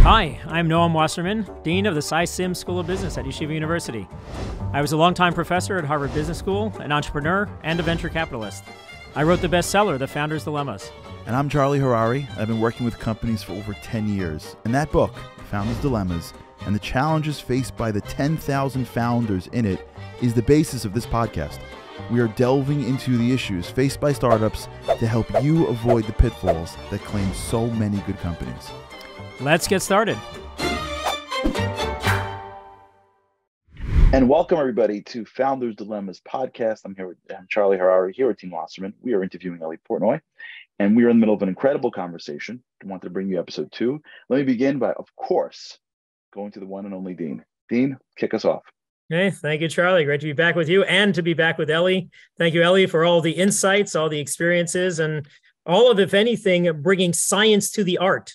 Hi, I'm Noam Wasserman, Dean of the SciSim School of Business at Yeshiva University. I was a longtime professor at Harvard Business School, an entrepreneur, and a venture capitalist. I wrote the bestseller, The Founder's Dilemmas. And I'm Charlie Harary. I've been working with companies for over 10 years. And that book, Founder's Dilemmas, and the challenges faced by the 10,000 founders in it is the basis of this podcast. We are delving into the issues faced by startups to help you avoid the pitfalls that claim so many good companies. Let's get started. And welcome, everybody, to Founders Dilemmas podcast. I'm Charlie Harary, here with Team Wasserman. We are interviewing Eli Portnoy, and we are in the middle of an incredible conversation. I wanted to bring you episode 2. Let me begin by, of course, going to the one and only Dean. Dean, kick us off. Hey, thank you, Charlie. Great to be back with you and to be back with Eli. Thank you, Eli, for all the insights, all the experiences, and all of, if anything, bringing science to the art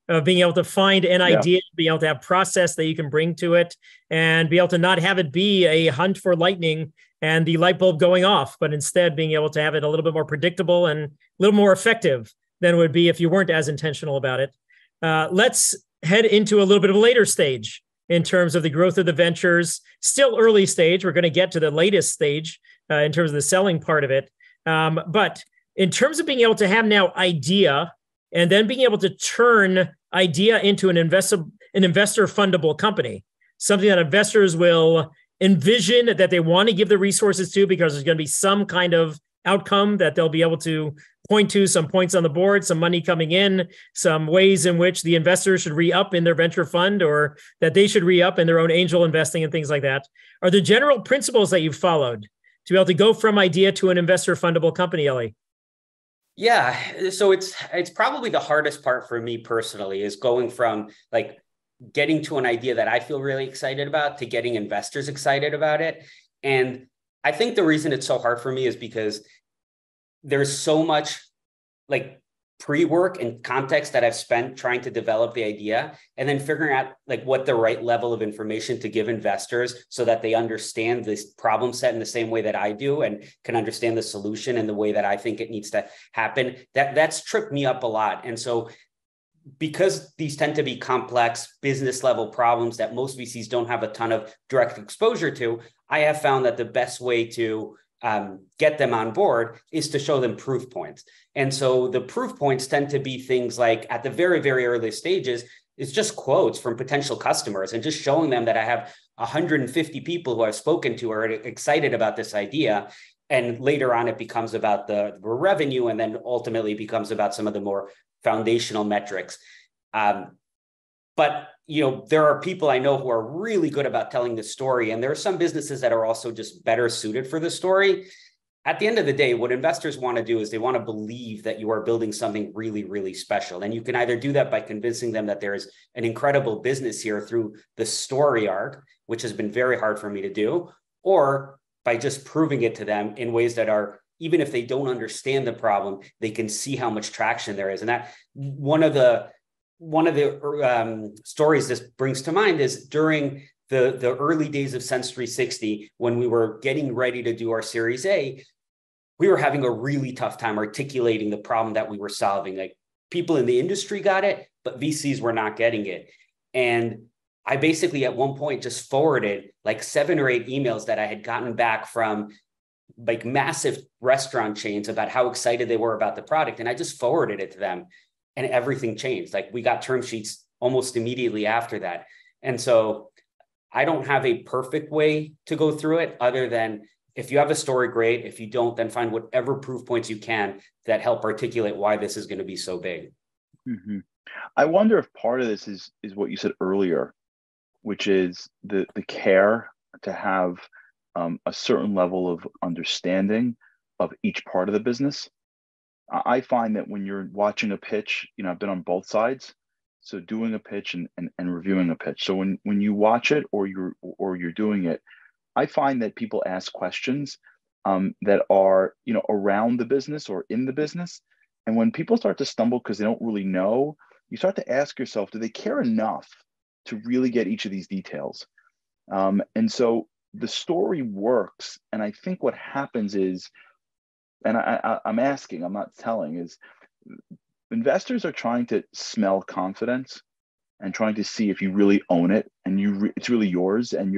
of being able to find an idea, be able to have process that you can bring to it, and be able to not have it be a hunt for lightning and the light bulb going off, but instead being able to have it a little bit more predictable and a little more effective than it would be if you weren't as intentional about it. Let's head into a little bit of a later stage in terms of the growth of the ventures. Still early stage. We're going to get to the latest stage in terms of the selling part of it. But in terms of being able to have now idea and then being able to turn idea into an investor fundable company, something that investors will envision that they want to give the resources to because there's going to be some kind of outcome that they'll be able to point to, some points on the board, some money coming in, some ways in which the investors should re-up in their venture fund or that they should re-up in their own angel investing and things like that. Are the general principles that you've followed to be able to go from idea to an investor fundable company, Eli? Yeah, so it's probably the hardest part for me personally is going from like getting to an idea that I feel really excited about to getting investors excited about it. And I think the reason it's so hard for me is because there's so much like pre-work and context that I've spent trying to develop the idea and then figuring out like what the right level of information to give investors so that they understand this problem set in the same way that I do and can understand the solution in the way that I think it needs to happen. That's tripped me up a lot. And so because these tend to be complex business level problems that most VCs don't have a ton of direct exposure to, I have found that the best way to get them on board is to show them proof points. And so the proof points tend to be things like at the very, very early stages, it's just quotes from potential customers and just showing them that I have 150 people who I've spoken to are excited about this idea. And later on, it becomes about the revenue and then ultimately becomes about some of the more foundational metrics. But there are people I know who are really good about telling the story. And there are some businesses that are also just better suited for the story. At the end of the day, what investors want to do is they want to believe that you are building something really, really special. And you can either do that by convincing them that there is an incredible business here through the story arc, which has been very hard for me to do, or by just proving it to them in ways that are, even if they don't understand the problem, they can see how much traction there is. And that one of the stories this brings to mind is during the early days of Sense 360, when we were getting ready to do our Series A, we were having a really tough time articulating the problem that we were solving. Like people in the industry got it, but VCs were not getting it. And I basically at one point just forwarded like 7 or 8 emails that I had gotten back from like massive restaurant chains about how excited they were about the product. And I just forwarded it to them and everything changed. Like we got term sheets almost immediately after that. And so I don't have a perfect way to go through it other than if you have a story, great. If you don't, then find whatever proof points you can that help articulate why this is going to be so big. Mm-hmm. I wonder if part of this is what you said earlier, which is the care to have a certain level of understanding of each part of the business. I find that when you're watching a pitch, I've been on both sides. So doing a pitch and reviewing a pitch. So when you watch it or you're doing it, I find that people ask questions that are, around the business or in the business. And when people start to stumble because they don't really know, you start to ask yourself, do they care enough to really get each of these details? And so the story works. And I think what happens is, and I'm asking, I'm not telling, is investors are trying to smell confidence and trying to see if you really own it and it's really yours, and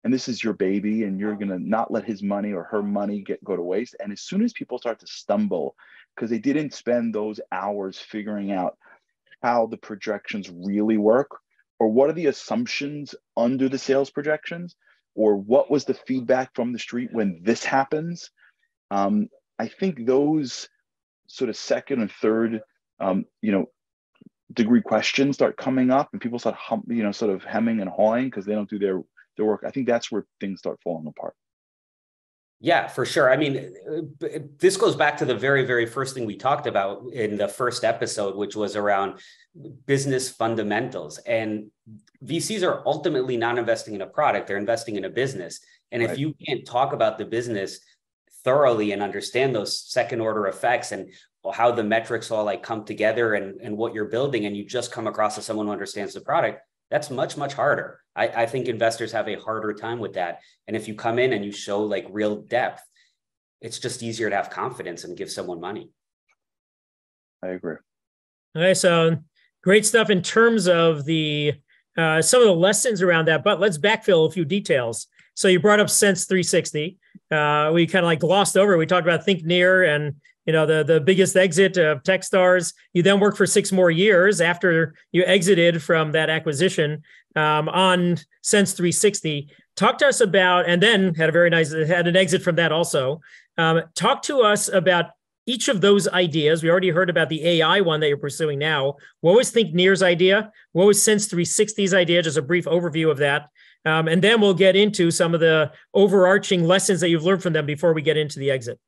and this is your baby, and you're gonna not let his money or her money go to waste. And as soon as people start to stumble because they didn't spend those hours figuring out how the projections really work, or what are the assumptions under the sales projections, or what was the feedback from the street when this happens, I think those sort of second and third, degree questions start coming up, and people start, sort of hemming and hawing because they don't do their work. I think that's where things start falling apart. Yeah, for sure. I mean, this goes back to the very, very first thing we talked about in the first episode, which was around business fundamentals. And VCs are ultimately not investing in a product, they're investing in a business. And if you can't talk about the business thoroughly and understand those second order effects and how the metrics all like come together and what you're building, and you just come across as someone who understands the product, that's much, much harder. I think investors have a harder time with that. And if you come in and you show like real depth, it's just easier to have confidence and give someone money. I agree. Okay, so great stuff in terms of the some of the lessons around that, but let's backfill a few details. So you brought up Sense 360. We kind of like glossed over. We talked about Think Near and the biggest exit of Techstars. You then worked for 6 more years after you exited from that acquisition on Sense 360. Talk to us about, and then had an exit from that also. Talk to us about each of those ideas. We already heard about the AI one that you're pursuing now. What was Think Near's idea? What was Sense 360's idea? Just a brief overview of that. And then we'll get into some of the overarching lessons that you've learned from them before we get into the exit.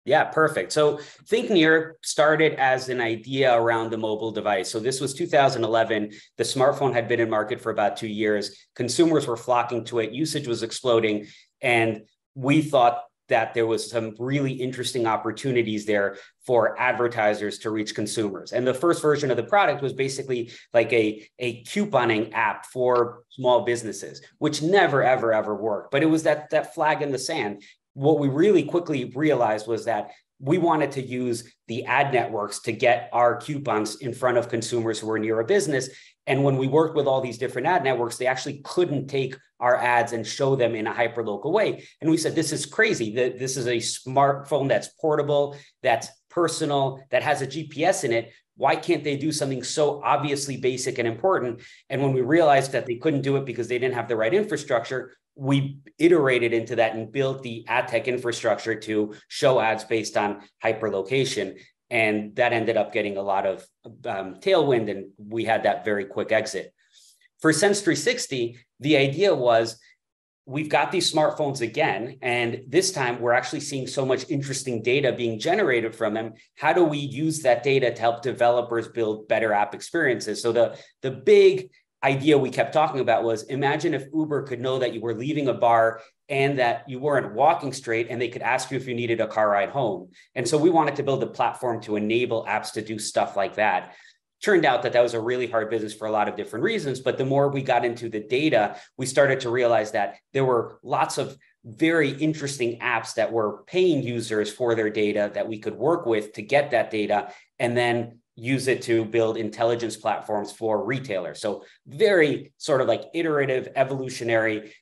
Yeah, perfect. So Think Near started as an idea around the mobile device. So this was 2011. The smartphone had been in market for about 2 years. Consumers were flocking to it. Usage was exploding. And we thought that there was some really interesting opportunities there for advertisers to reach consumers. And the first version of the product was basically like a couponing app for small businesses, which never, ever, ever worked. But it was that flag in the sand. What we really quickly realized was that we wanted to use the ad networks to get our coupons in front of consumers who were near a business. And when we worked with all these different ad networks, they actually couldn't take our ads and show them in a hyperlocal way. And we said, this is crazy. This is a smartphone that's portable, that's personal, that has a GPS in it. Why can't they do something so obviously basic and important? And when we realized that they couldn't do it because they didn't have the right infrastructure, we iterated into that and built the ad tech infrastructure to show ads based on hyperlocation. And that ended up getting a lot of tailwind, and we had that very quick exit. For Sense 360, the idea was we've got these smartphones again, and this time we're actually seeing so much interesting data being generated from them. How do we use that data to help developers build better app experiences? So the big idea we kept talking about was, imagine if Uber could know that you were leaving a bar and that you weren't walking straight, and they could ask you if you needed a car ride home. And so we wanted to build a platform to enable apps to do stuff like that. Turned out that was a really hard business for a lot of different reasons. But the more we got into the data, we started to realize that there were lots of very interesting apps that were paying users for their data that we could work with to get that data and then use it to build intelligence platforms for retailers. So very sort of like iterative, evolutionary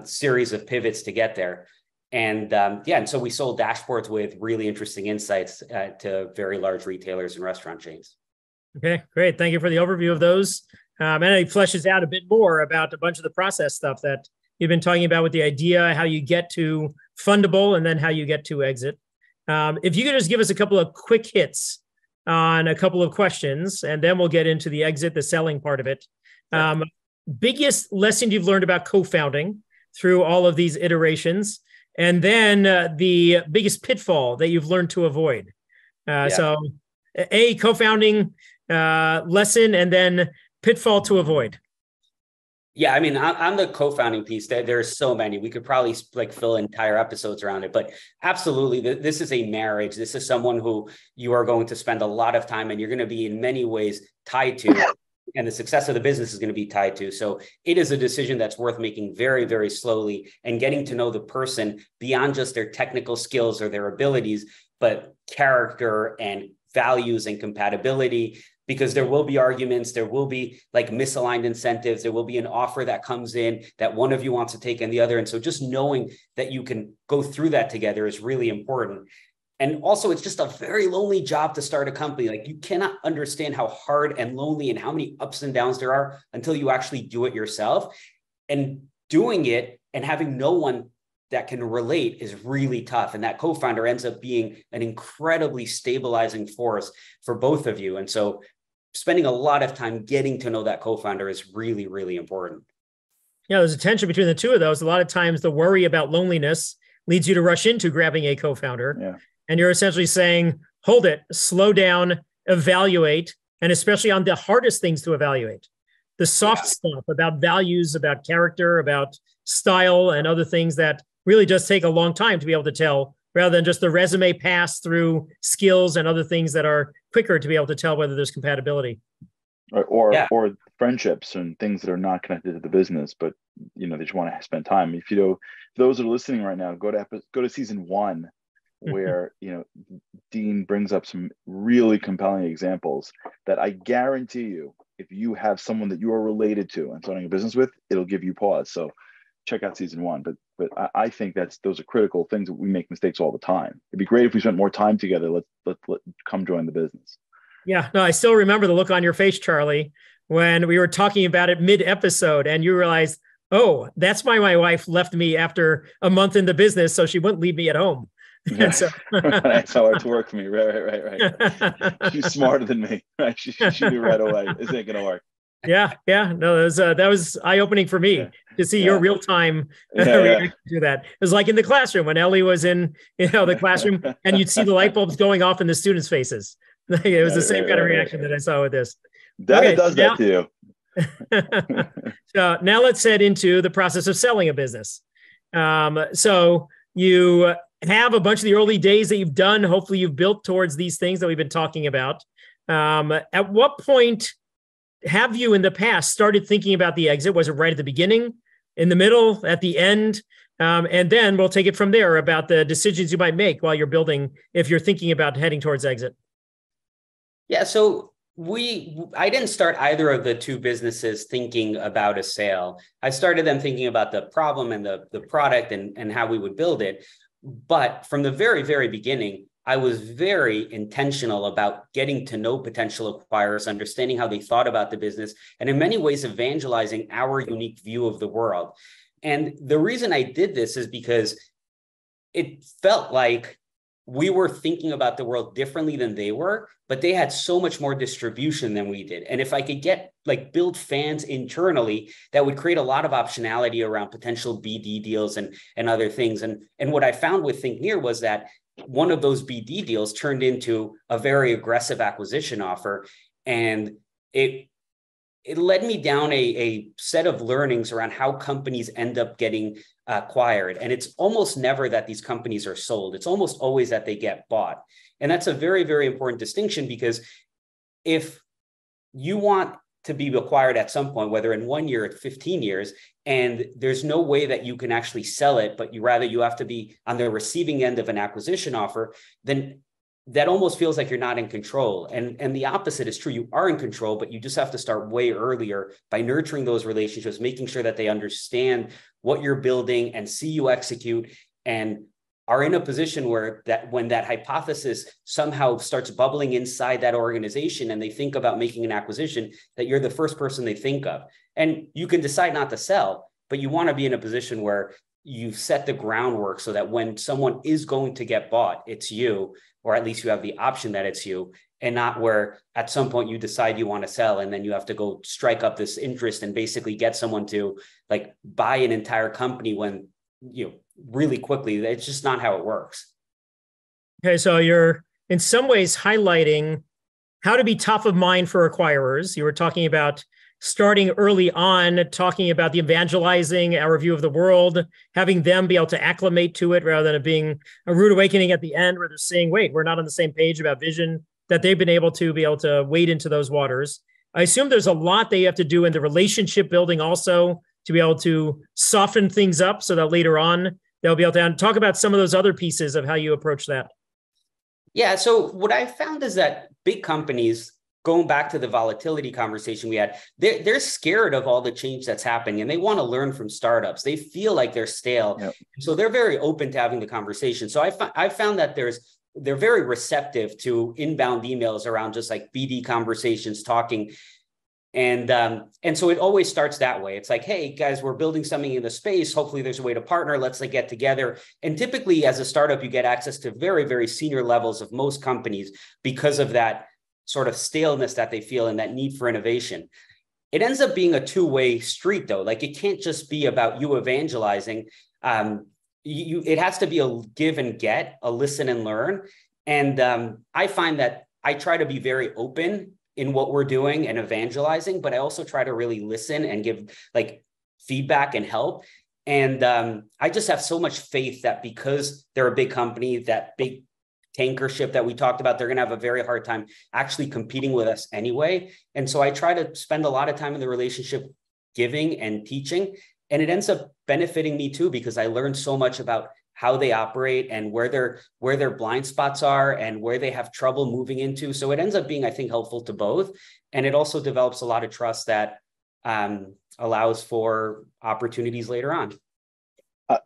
series of pivots to get there. And and so we sold dashboards with really interesting insights to very large retailers and restaurant chains. Okay, great. Thank you for the overview of those. And it fleshes out a bit more about a bunch of the process stuff that you've been talking about with the idea, how you get to Fundable, and then how you get to exit. If you could just give us a couple of quick hits on a couple of questions, and then we'll get into the exit, the selling part of it. Biggest lesson you've learned about co-founding through all of these iterations, and then the biggest pitfall that you've learned to avoid. So a co-founding lesson, and then pitfall to avoid. Yeah, I mean, on the co-founding piece, there's so many. We could probably like fill entire episodes around it, but absolutely, this is a marriage. This is someone who you are going to spend a lot of time and you're going to be in many ways tied to, and the success of the business is going to be tied to. So it is a decision that's worth making very, very slowly and getting to know the person beyond just their technical skills or their abilities, but character and values and compatibility, because there will be arguments, there will be like misaligned incentives, there will be an offer that comes in that one of you wants to take and the other. And so just knowing that you can go through that together is really important. And also, it's just a very lonely job to start a company. Like, you cannot understand how hard and lonely and how many ups and downs there are until you actually do it yourself. And doing it and having no one that can relate is really tough. And that co-founder ends up being an incredibly stabilizing force for both of you. And so spending a lot of time getting to know that co-founder is really, really important. Yeah, there's a tension between the two of those. A lot of times the worry about loneliness leads you to rush into grabbing a co-founder. Yeah. And you're essentially saying, hold it, slow down, evaluate, and especially on the hardest things to evaluate. The soft stuff about values, about character, about style, and other things that really just take a long time to be able to tell, rather than just the resume pass through skills and other things that are quicker to be able to tell whether there's compatibility. Or friendships and things that are not connected to the business, but they just want to spend time. If those that are listening right now, go to season 1, where Dean brings up some really compelling examples that I guarantee you, if you have someone that you are related to and starting a business with, it'll give you pause. So check out season 1. But I think those are critical things. That we make mistakes all the time. It'd be great if we spent more time together. Let come join the business. Yeah, no, I still remember the look on your face, Charlie, when we were talking about it mid-episode, and you realized, oh, that's why my wife left me after a month in the business, so she wouldn't leave me at home. Yeah. So, that's how it's worked for me. Right. She's smarter than me. Right? She knew right away. This ain't gonna work. Yeah. No, that was eye-opening for me to see your real-time reaction to that. It was like in the classroom when Ellie was in the classroom, and you'd see the light bulbs going off in the students' faces. It was the same kind of reaction that I saw with this. That does that to you. So now let's head into the process of selling a business. So you have a bunch of the early days that you've done. Hopefully you've built towards these things that we've been talking about. At what point have you in the past started thinking about the exit? Was it right at the beginning, in the middle, at the end? And then we'll take it from there about the decisions you might make while you're building, if you're thinking about heading towards exit. Yeah, so I didn't start either of the two businesses thinking about a sale. I started them thinking about the problem and the product and how we would build it. But from the very, very beginning, I was very intentional about getting to know potential acquirers, understanding how they thought about the business, and in many ways evangelizing our unique view of the world. And the reason I did this is because it felt like we were thinking about the world differently than they were, but they had so much more distribution than we did. And if I could build fans internally, that would create a lot of optionality around potential BD deals and other things. And what I found with Think Near was that one of those BD deals turned into a very aggressive acquisition offer. And it led me down a set of learnings around how companies end up getting acquired. And it's almost never that these companies are sold. It's almost always that they get bought. And that's a very, very important distinction, because if you want to be acquired at some point, whether in 1 year or 15 years, and there's no way that you can actually sell it, but you have to be on the receiving end of an acquisition offer, then that almost feels like you're not in control. And the opposite is true. You are in control, but you just have to start way earlier by nurturing those relationships, making sure that they understand what you're building and see you execute, and are in a position where that when that hypothesis somehow starts bubbling inside that organization and they think about making an acquisition, that you're the first person they think of. And you can decide not to sell, but you want to be in a position where you've set the groundwork so that when someone is going to get bought, it's you, or at least you have the option that it's you, and not where at some point you decide you want to sell and then you have to go strike up this interest and basically get someone to buy an entire company when, really quickly. It's just not how it works. Okay, so you're in some ways highlighting how to be top of mind for acquirers. You were talking about starting early on, talking about the evangelizing, our view of the world, having them be able to acclimate to it rather than it being a rude awakening at the end where they're saying, wait, we're not on the same page about vision, that they've been able to wade into those waters. I assume there's a lot they have to do in the relationship building also to be able to soften things up so that later on they'll be able to talk about some of those other pieces of how you approach that. Yeah. So what I found is that big companies, going back to the volatility conversation we had, they're scared of all the change that's happening and they want to learn from startups. They feel like they're stale. Yep. So they're very open to having the conversation. So I found that they're very receptive to inbound emails around just like BD conversations, talking. And so it always starts that way. It's like, hey guys, we're building something in the space. Hopefully there's a way to partner. Let's like get together. And typically as a startup, you get access to very, very senior levels of most companies because of that sort of staleness that they feel and that need for innovation. It ends up being a two-way street though. Like it can't just be about you evangelizing. It has to be a give and get, a listen and learn. And I find that I try to be very open in what we're doing and evangelizing, but I also try to really listen and give like feedback and help. And I just have so much faith that because they're a big company, that big tanker ship that we talked about, they're going to have a very hard time actually competing with us anyway. And so I try to spend a lot of time in the relationship giving and teaching, and it ends up benefiting me too, because I learned so much about how they operate and where their blind spots are and where they have trouble moving into. So it ends up being, I think, helpful to both. And it also develops a lot of trust that allows for opportunities later on. I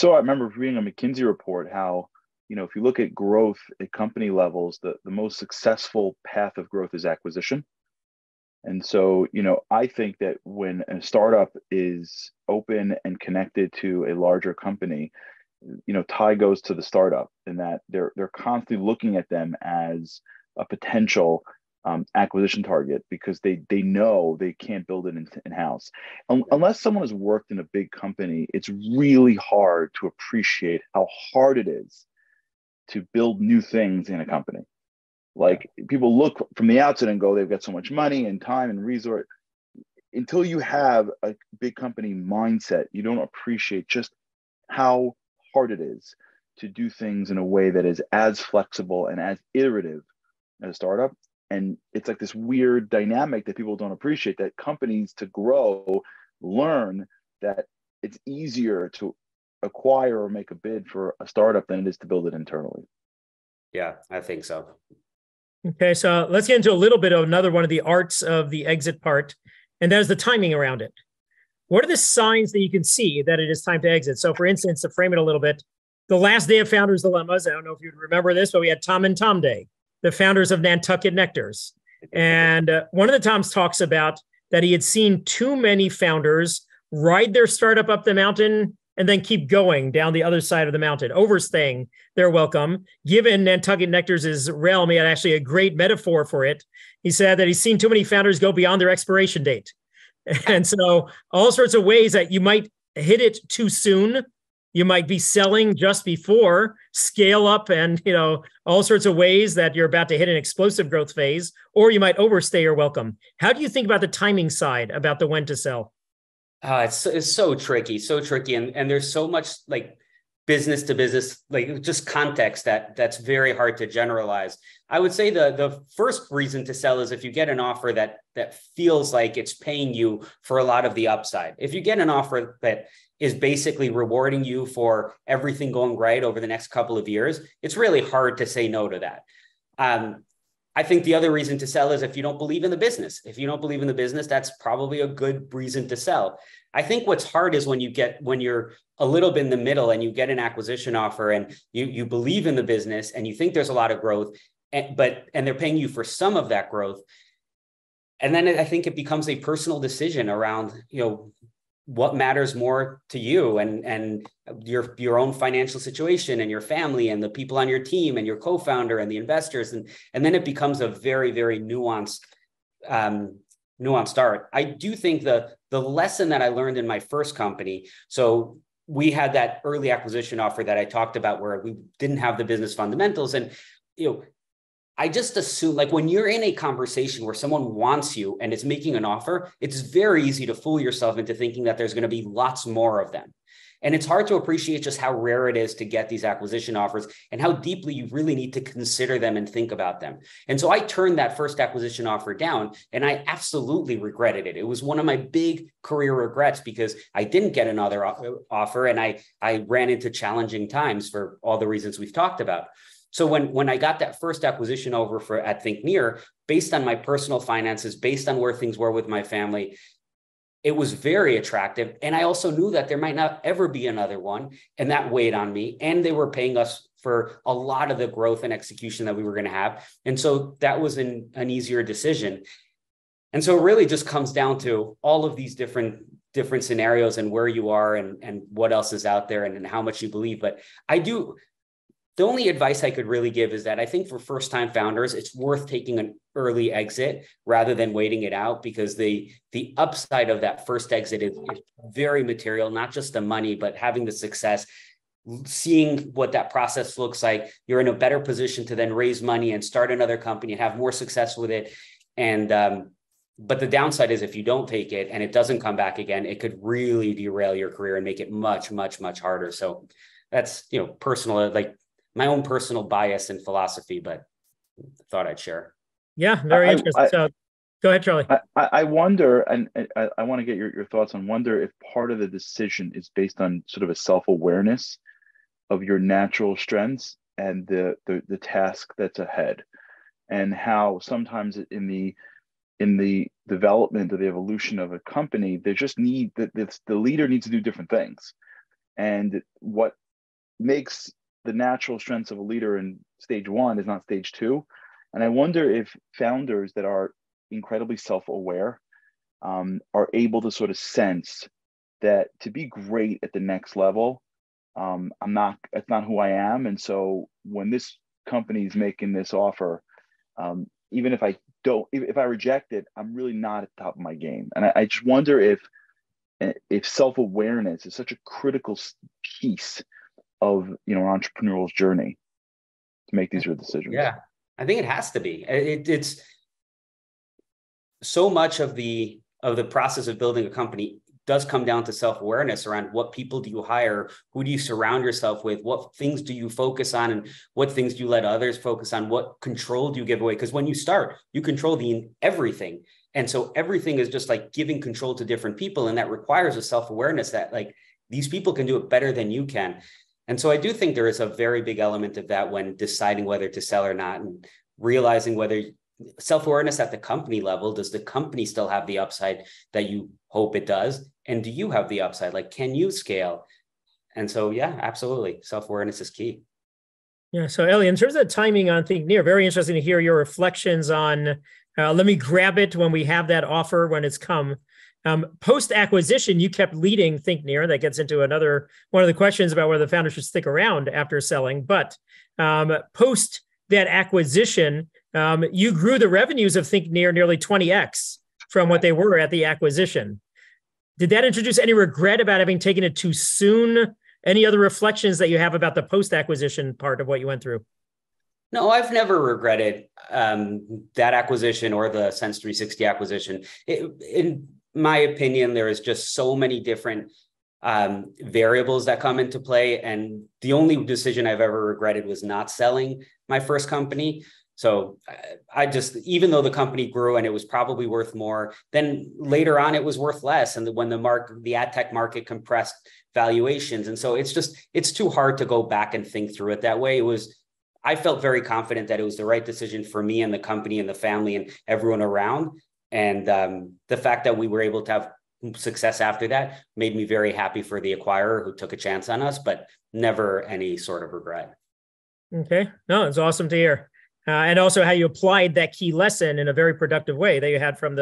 remember reading a McKinsey report, how, if you look at growth at company levels, the most successful path of growth is acquisition. And so, I think that when a startup is open and connected to a larger company, tie goes to the startup, in that they're constantly looking at them as a potential acquisition target, because they know they can't build it in-house. Unless someone has worked in a big company, it's really hard to appreciate how hard it is to build new things in a company. Like, people look from the outside and go, they've got so much money and time and resource. Until you have a big company mindset, you don't appreciate just how hard it is to do things in a way that is as flexible and as iterative as a startup. And it's like this weird dynamic that people don't appreciate, that companies, to grow, learn that it's easier to acquire or make a bid for a startup than it is to build it internally. Yeah, I think so. Okay, so let's get into a little bit of another one of the arts of the exit part, and that is the timing around it. What are the signs that you can see that it is time to exit? So for instance, to frame it a little bit, the last day of Founders Dilemmas, I don't know if you'd remember this, but we had Tom and Tom Day, the founders of Nantucket Nectars. And one of the Toms talks about that he had seen too many founders ride their startup up the mountain and then keep going down the other side of the mountain, overstaying their welcome. Given Nantucket Nectars' realm, he had actually a great metaphor for it. He said that he's seen too many founders go beyond their expiration date. And so all sorts of ways that you might hit it too soon. You might be selling just before, scale up, and all sorts of ways that you're about to hit an explosive growth phase, or you might overstay your welcome. How do you think about the timing side, about the when to sell? It's so tricky. And there's so much like business to business, like just context that's very hard to generalize. I would say the first reason to sell is if you get an offer that feels like it's paying you for a lot of the upside. If you get an offer that is basically rewarding you for everything going right over the next couple of years, it's really hard to say no to that. I think the other reason to sell is if you don't believe in the business. If you don't believe in the business, that's probably a good reason to sell. I think what's hard is when you're a little bit in the middle and you get an acquisition offer and you believe in the business and you think there's a lot of growth, and they're paying you for some of that growth. And then I think it becomes a personal decision around, what matters more to you and your own financial situation and your family and the people on your team and your co-founder and the investors. And then it becomes a very, very nuanced art. I do think the lesson that I learned in my first company, so we had that early acquisition offer that I talked about where we didn't have the business fundamentals. And, I just assume, like, when you're in a conversation where someone wants you and is making an offer, it's very easy to fool yourself into thinking that there's going to be lots more of them. And it's hard to appreciate just how rare it is to get these acquisition offers and how deeply you really need to consider them and think about them. And so I turned that first acquisition offer down, and I absolutely regretted it. It was one of my big career regrets because I didn't get another offer, and I ran into challenging times for all the reasons we've talked about. So when I got that first acquisition over at ThinkNear, based on my personal finances, based on where things were with my family, it was very attractive. And I also knew that there might not ever be another one. And that weighed on me. And they were paying us for a lot of the growth and execution that we were going to have. And so that was an easier decision. And so it really just comes down to all of these different scenarios and where you are and what else is out there and how much you believe. But the only advice I could really give is that I think for first-time founders, it's worth taking an early exit rather than waiting it out, because the upside of that first exit is very material, not just the money, but having the success, seeing what that process looks like. You're in a better position to then raise money and start another company and have more success with it. And but the downside is if you don't take it and it doesn't come back again, it could really derail your career and make it much, much, much harder. So that's, personal, like my own personal bias and philosophy, but thought I'd share. Yeah, very interesting. So go ahead, Charlie. I wonder, and I want to get your thoughts on, wonder if part of the decision is based on sort of a self-awareness of your natural strengths and the task that's ahead, and how sometimes in the development or the evolution of a company, they just need the leader needs to do different things. And what makes the natural strengths of a leader in stage one is not stage two. And I wonder if founders that are incredibly self-aware are able to sort of sense that to be great at the next level, it's not who I am. And so when this company is making this offer, even if I reject it, I'm really not at the top of my game. And I just wonder if self-awareness is such a critical piece of an entrepreneurial's journey to make these real decisions. Yeah, I think it has to be. It's so much of the process of building a company does come down to self-awareness around what people do you hire, who do you surround yourself with, what things do you focus on, and what things do you let others focus on, what control do you give away? Because when you start, you control everything. And so everything is just like giving control to different people. And that requires a self-awareness that like these people can do it better than you can. And so I do think there is a very big element of that when deciding whether to sell or not, and realizing whether self-awareness at the company level, does the company still have the upside that you hope it does? And do you have the upside? Like, can you scale? And so, yeah, absolutely. Self-awareness is key. Yeah. So Eli, in terms of the timing on ThinkNear, very interesting to hear your reflections on, let me grab it when we have that offer, when it's come. Post-acquisition, you kept leading ThinkNear. That gets into one of the questions about whether the founder should stick around after selling. But post that acquisition, you grew the revenues of ThinkNear nearly 20x from what they were at the acquisition. Did that introduce any regret about having taken it too soon? Any other reflections that you have about the post-acquisition part of what you went through? No, I've never regretted that acquisition or the Sense 360 acquisition. In my opinion, there is just so many different variables that come into play. And the only decision I've ever regretted was not selling my first company. So even though the company grew and it was probably worth more, then later on it was worth less. And when the ad tech market compressed valuations. And so it's too hard to go back and think through it that way. I felt very confident that it was the right decision for me and the company and the family and everyone around. And the fact that we were able to have success after that made me very happy for the acquirer who took a chance on us, but never any sort of regret. Okay. No, it's awesome to hear. And also how you applied that key lesson in a very productive way that you had from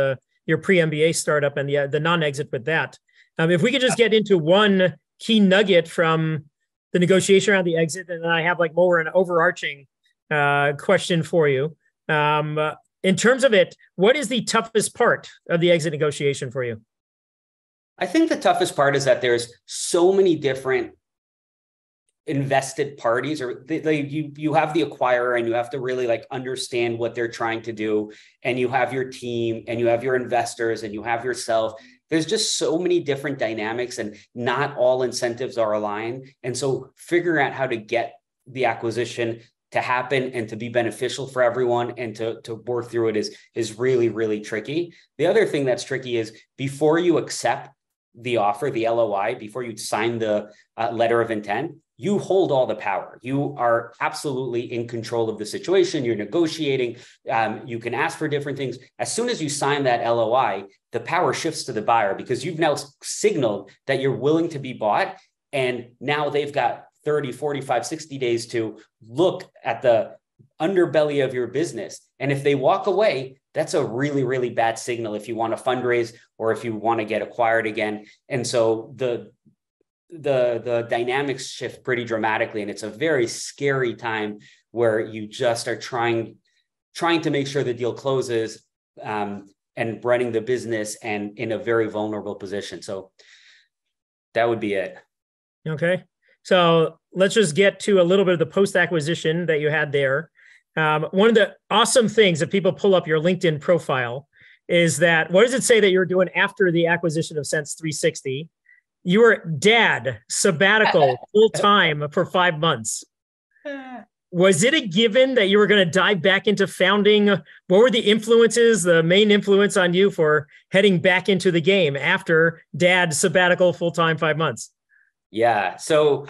your pre-MBA startup and the non-exit with that. If we could just get into one key nugget from the negotiation around the exit, and then I have more an overarching question for you. In terms of it, what is the toughest part of the exit negotiation for you? I think the toughest part is that there's so many different invested parties, or you have the acquirer and you have to really understand what they're trying to do. And you have your team and you have your investors and you have yourself. There's just so many different dynamics and not all incentives are aligned. And so figuring out how to get the acquisition to happen and to be beneficial for everyone and to work through it is really, really tricky. The other thing that's tricky is before you accept the offer, the LOI, before you sign the letter of intent, you hold all the power. You are absolutely in control of the situation. You're negotiating. You can ask for different things. As soon as you sign that LOI, the power shifts to the buyer because you've now signaled that you're willing to be bought. And now they've got 30, 45, 60 days to look at the underbelly of your business. And if they walk away, that's a really, really bad signal if you want to fundraise or if you want to get acquired again. And so the dynamics shift pretty dramatically. And it's a very scary time where you just are trying to make sure the deal closes, and running the business and in a very vulnerable position. So that would be it. Okay. So let's just get to a little bit of the post-acquisition that you had there. One of the awesome things that people pull up your LinkedIn profile is that, what does it say that you're doing after the acquisition of Sense 360? You were dad, sabbatical, full-time for 5 months. Was it a given that you were going to dive back into founding? What were the influences, the main influence on you for heading back into the game after dad, sabbatical, full-time, 5 months? Yeah. So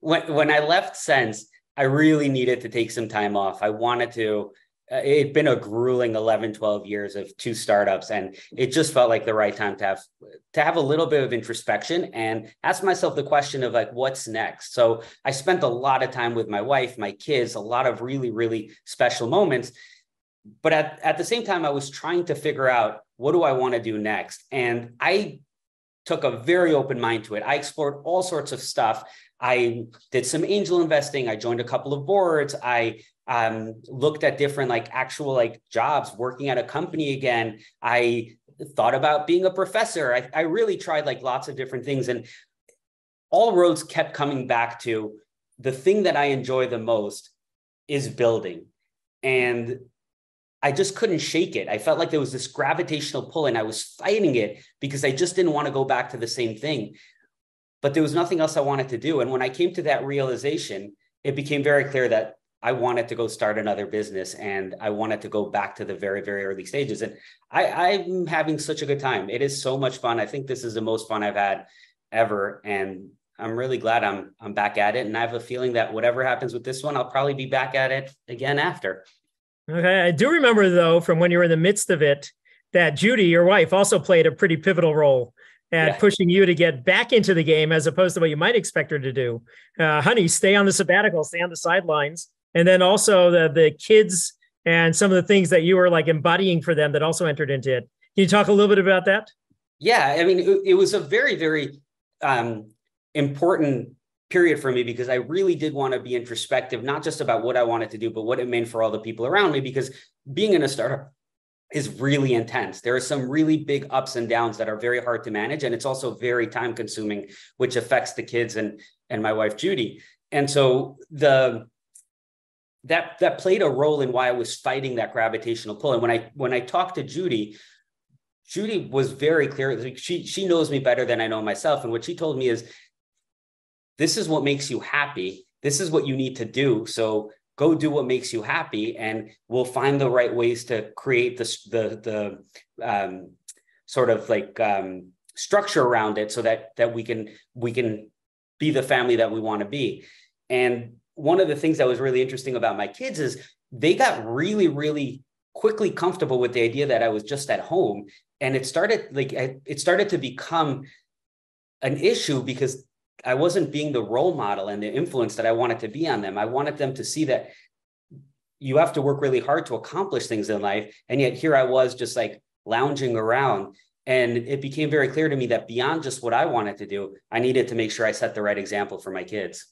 when I left Sense, I really needed to take some time off. I wanted to. It'd been a grueling 11, 12 years of 2 startups, and it just felt like the right time to have a little bit of introspection and ask myself the question of like, what's next? So I spent a lot of time with my wife, my kids, a lot of really, really special moments. But at the same time, I was trying to figure out, what do I want to do next? And I took a very open mind to it. I explored all sorts of stuff. I did some angel investing. I joined a couple of boards. I looked at different actual jobs, working at a company again. I thought about being a professor. I really tried lots of different things, and all roads kept coming back to the thing that I enjoy the most is building. And I just couldn't shake it. I felt like there was this gravitational pull and I was fighting it because I just didn't want to go back to the same thing. But there was nothing else I wanted to do. And when I came to that realization, it became very clear that I wanted to go start another business and I wanted to go back to the very, very early stages. And I'm having such a good time. It is so much fun. I think this is the most fun I've had ever. And I'm really glad I'm back at it. And I have a feeling that whatever happens with this one, I'll probably be back at it again after. Okay. I do remember, though, from when you were in the midst of it, that Judy, your wife, also played a pretty pivotal role at pushing you to get back into the game as opposed to what you might expect her to do. Honey, stay on the sabbatical, stay on the sidelines. And then also the kids and some of the things that you were embodying for them that also entered into it. Can you talk a little bit about that? Yeah. I mean, it was a very, very important period for me because I really did want to be introspective, not just about what I wanted to do, but what it meant for all the people around me, because being in a startup is really intense. There are some really big ups and downs that are very hard to manage. And it's also very time consuming, which affects the kids and my wife, Judy. And so that played a role in why I was fighting that gravitational pull. And when I talked to Judy was very clear. She knows me better than I know myself. And what she told me is, this is what makes you happy. This is what you need to do. So go do what makes you happy, and we'll find the right ways to create the sort of structure around it so that we can be the family that we want to be. And one of the things that was really interesting about my kids is they got really, really quickly comfortable with the idea that I was just at home. And it started to become an issue because I wasn't being the role model and the influence that I wanted to be on them. I wanted them to see that you have to work really hard to accomplish things in life. And yet here I was just lounging around. And it became very clear to me that beyond just what I wanted to do, I needed to make sure I set the right example for my kids.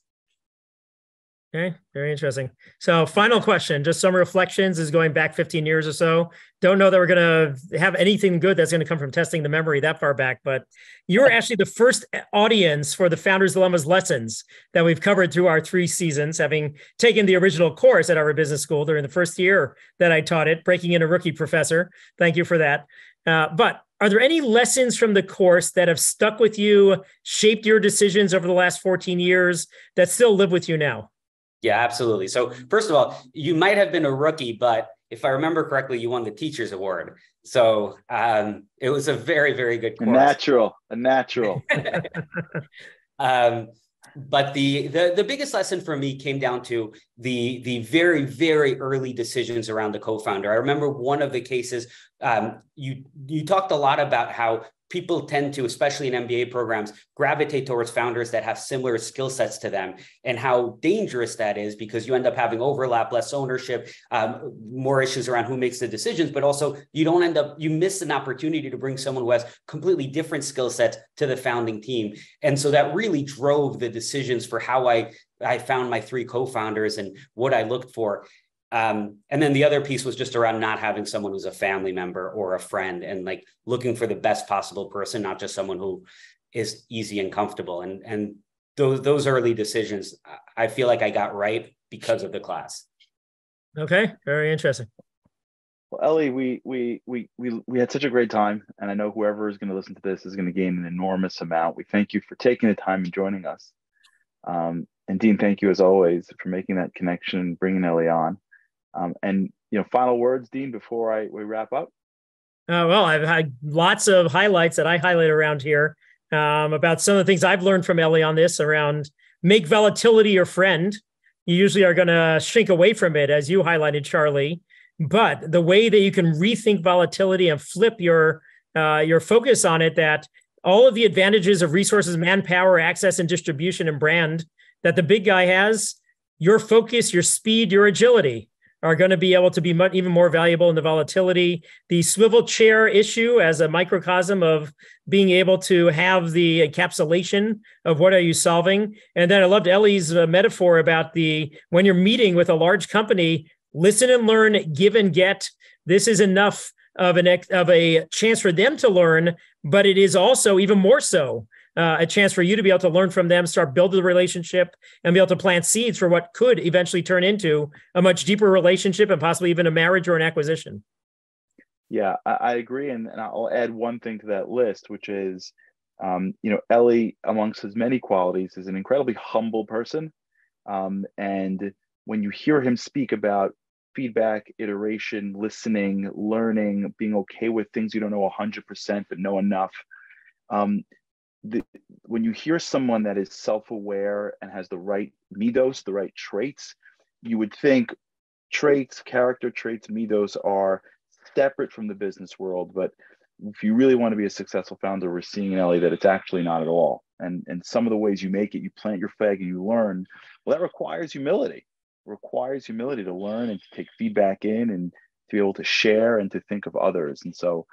Okay, very interesting. So final question, just some reflections is going back 15 years or so. Don't know that we're going to have anything good that's going to come from testing the memory that far back, but you were actually the first audience for the Founders Dilemma's lessons that we've covered through our 3 seasons, having taken the original course at our business school during the first year that I taught it, breaking in a rookie professor. Thank you for that. But are there any lessons from the course that have stuck with you, shaped your decisions over the last 14 years that still live with you now? Yeah, absolutely. So first of all, you might have been a rookie, but if I remember correctly, you won the Teacher's Award. So it was a very, very good course. A natural. But the biggest lesson for me came down to the very, very early decisions around the co-founder. I remember one of the cases, you talked a lot about how people tend to, especially in MBA programs, gravitate towards founders that have similar skill sets to them, and how dangerous that is, because you end up having overlap, less ownership, more issues around who makes the decisions, but also you miss an opportunity to bring someone who has completely different skill sets to the founding team. And so that really drove the decisions for how I found my 3 co-founders and what I looked for. And then the other piece was just around not having someone who's a family member or a friend, and like looking for the best possible person, not just someone who is easy and comfortable. And those early decisions, I feel like I got right because of the class. Okay, very interesting. Well, Ellie, we had such a great time, and I know whoever is going to listen to this is going to gain an enormous amount. We thank you for taking the time and joining us. And Dean, thank you as always for making that connection and bringing Ellie on. And final words, Dean, before we wrap up. Well, I've had lots of highlights that I highlight around here about some of the things I've learned from Ellie on this around make volatility your friend. You usually are going to shrink away from it, as you highlighted, Charlie. But the way that you can rethink volatility and flip your focus on it, that all of the advantages of resources, manpower, access, and distribution and brand that the big guy has, your focus, your speed, your agility are going to be able to be even more valuable in the volatility. The swivel chair issue as a microcosm of being able to have the encapsulation of what are you solving. And then I loved Ellie's metaphor about when you're meeting with a large company, listen and learn, give and get. This is enough of a chance for them to learn, but it is also even more so a chance for you to be able to learn from them, start building the relationship, and be able to plant seeds for what could eventually turn into a much deeper relationship and possibly even a marriage or an acquisition. Yeah, I agree. And I'll add one thing to that list, which is, Ellie, amongst his many qualities, is an incredibly humble person. And when you hear him speak about feedback, iteration, listening, learning, being okay with things you don't know 100%, but know enough, when you hear someone that is self-aware and has the right midos, the right traits, you would think character traits, midos are separate from the business world. But if you really want to be a successful founder, we're seeing in Ellie that it's actually not at all. And some of the ways you make it, you plant your flag and you learn, well, that requires humility. It requires humility to learn and to take feedback in and to be able to share and to think of others. And so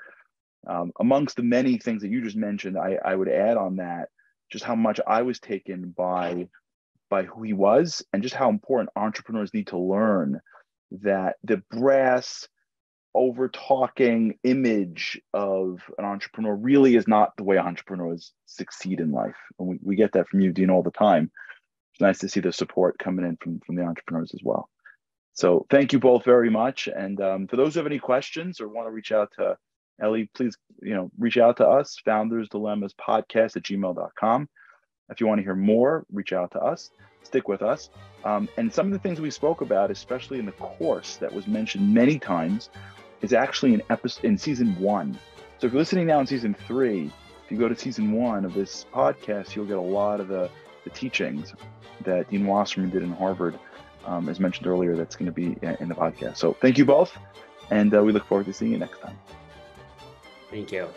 amongst the many things that you just mentioned, I would add on that just how much I was taken by who he was, and just how important entrepreneurs need to learn that the brass over talking image of an entrepreneur really is not the way entrepreneurs succeed in life. And we get that from you, Dean, all the time. It's nice to see the support coming in from the entrepreneurs as well. So thank you both very much. And for those who have any questions or want to reach out to Ellie, please, reach out to us, foundersdilemmaspodcast@gmail.com. If you want to hear more, reach out to us, stick with us. And some of the things we spoke about, especially in the course that was mentioned many times, is actually in season 1. So if you're listening now in season 3, if you go to season 1 of this podcast, you'll get a lot of the teachings that Dean Wasserman did in Harvard, as mentioned earlier, that's going to be in the podcast. So thank you both, and we look forward to seeing you next time. Thank you.